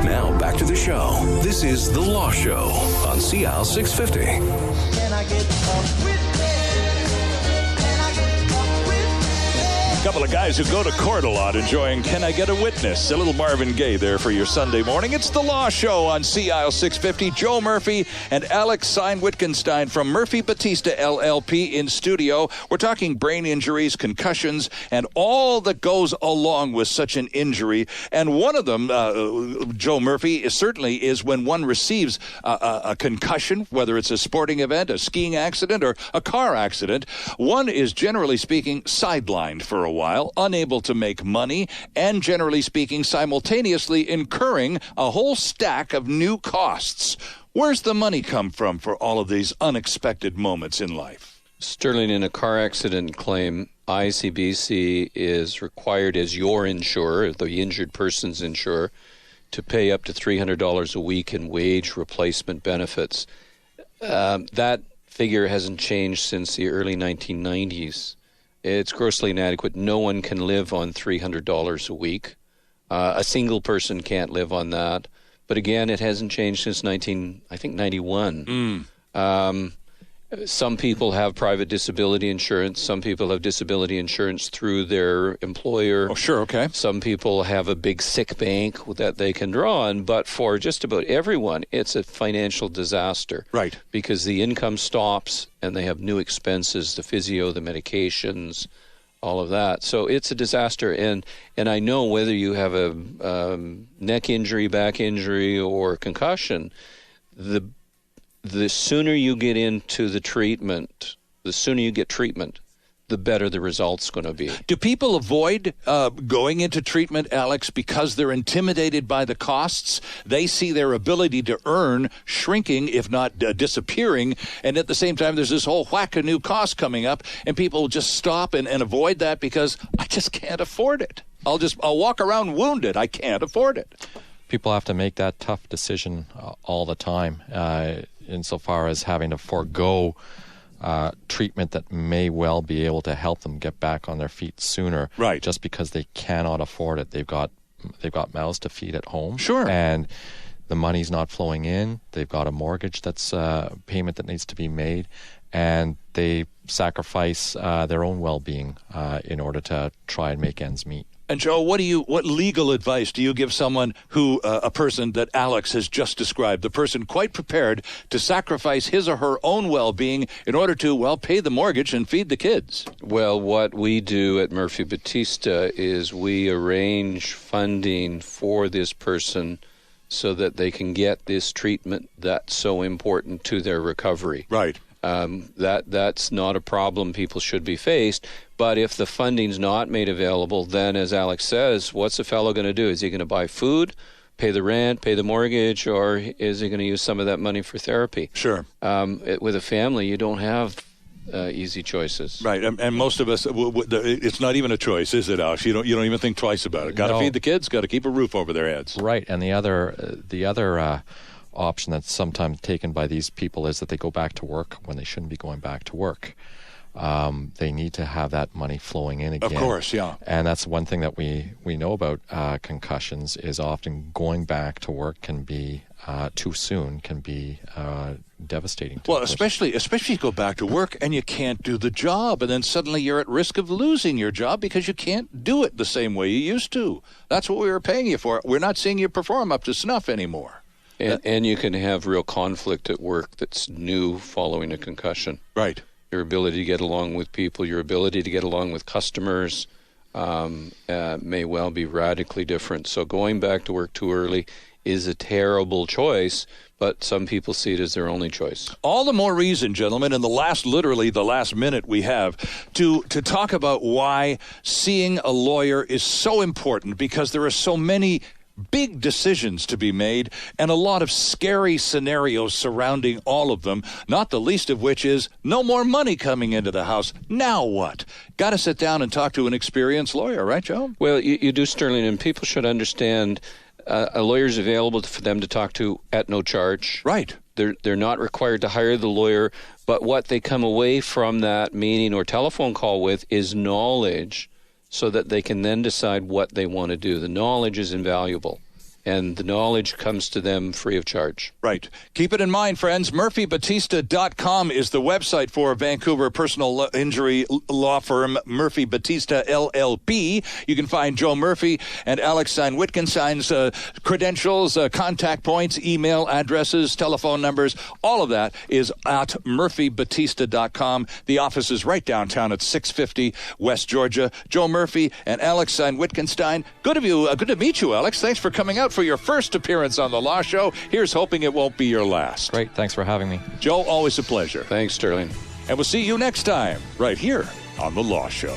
Now back to the show. This is The Law Show on CL 650. Can I get a witness? Can I get a witness? A couple of guys who go to court a lot enjoying Can I Get a Witness? A little Marvin Gaye there for your Sunday morning. It's The Law Show on CL 650. Joe Murphy and Alex Sayn-Wittgenstein from Murphy Battista, LLP in studio. We're talking brain injuries, concussions, and all that goes along with such an injury. And one of them, Joe Murphy, certainly is when one receives a concussion, whether it's a sporting event, a skiing accident, or a car accident. One is, generally speaking, sidelined for a while, unable to make money, and generally speaking, simultaneously incurring a whole stack of new costs. Where's the money come from for all of these unexpected moments in life? Sterling, in a car accident claim, ICBC is required as your insurer, the injured person's insurer, to pay up to $300 a week in wage replacement benefits. That figure hasn't changed since the early 1990s. It's grossly inadequate. No one can live on $300 a week. A single person can't live on that. But again, it hasn't changed since 91. Some people have private disability insurance. Some people have disability insurance through their employer. Oh, sure, okay. Some people have a big sick bank that they can draw on. But for just about everyone, it's a financial disaster. Right. Because the income stops and they have new expenses, the physio, the medications, all of that. So it's a disaster. And I know whether you have a neck injury, back injury, or concussion, the sooner you get into the treatment, the sooner you get treatment, the better the result's going to be. Do people avoid going into treatment, Alex, because they're intimidated by the costs? They see their ability to earn shrinking, if not disappearing, and at the same time there's this whole whack of new costs coming up, and people just stop and avoid that because I just can't afford it. I'll walk around wounded. I can't afford it. People have to make that tough decision all the time, insofar as having to forego treatment that may well be able to help them get back on their feet sooner. Right. Just because they cannot afford it. They've got mouths to feed at home. Sure. And the money's not flowing in. They've got a mortgage that's payment that needs to be made, and they sacrifice their own well-being in order to try and make ends meet. And Joe, what legal advice do you give someone who, a person that Alex has just described, the person quite prepared to sacrifice his or her own well-being in order to, pay the mortgage and feed the kids? Well, what we do at Murphy Battista is we arrange funding for this person so that they can get this treatment that's so important to their recovery. Right. That's not a problem people should be faced. But if the funding's not made available, then, as Alex says, what's a fellow going to do? Is he going to buy food, pay the rent, pay the mortgage, or is he going to use some of that money for therapy? Sure. With a family, you don't have easy choices. Right, and most of us, it's not even a choice, is it, Alex? You don't even think twice about it. Got to feed the kids, got to keep a roof over their heads. Right, and the other option that's sometimes taken by these people is that they go back to work when they shouldn't be going back to work. They need to have that money flowing in again. Of course, yeah. And that's one thing that we know about concussions is often going back to work can be too soon, can be devastating. Well, especially you go back to work and you can't do the job, and then suddenly you're at risk of losing your job because you can't do it the same way you used to. That's what we were paying you for. We're not seeing you perform up to snuff anymore. And you can have real conflict at work that's new following a concussion. Right. Your ability to get along with people, your ability to get along with customers may well be radically different. So going back to work too early is a terrible choice, but some people see it as their only choice. All the more reason, gentlemen, in the last minute we have, to talk about why seeing a lawyer is so important, because there are so many big decisions to be made and a lot of scary scenarios surrounding all of them, not the least of which is no more money coming into the house. Now what? Got to sit down and talk to an experienced lawyer, right, Joe? Well, you do, Sterling, and people should understand a lawyer's available for them to talk to at no charge. Right. They're not required to hire the lawyer, but what they come away from that meeting or telephone call with is knowledge, so that they can then decide what they want to do. The knowledge is invaluable. and the knowledge comes to them free of charge. Right. Keep it in mind, friends. MurphyBattista.com is the website for Vancouver personal injury law firm Murphy Battista, LLP. You can find Joe Murphy and Alex Sayn-Wittgenstein's credentials, contact points, email addresses, telephone numbers. All of that is at MurphyBattista.com. The office is right downtown at 650 West Georgia. Joe Murphy and Alex Sayn-Wittgenstein. Good to meet you, Alex. Thanks for coming out for your first appearance on The Law Show. Here's hoping it won't be your last. Great. Thanks for having me. Joe, always a pleasure. Thanks, Sterling. And we'll see you next time, right here on The Law Show.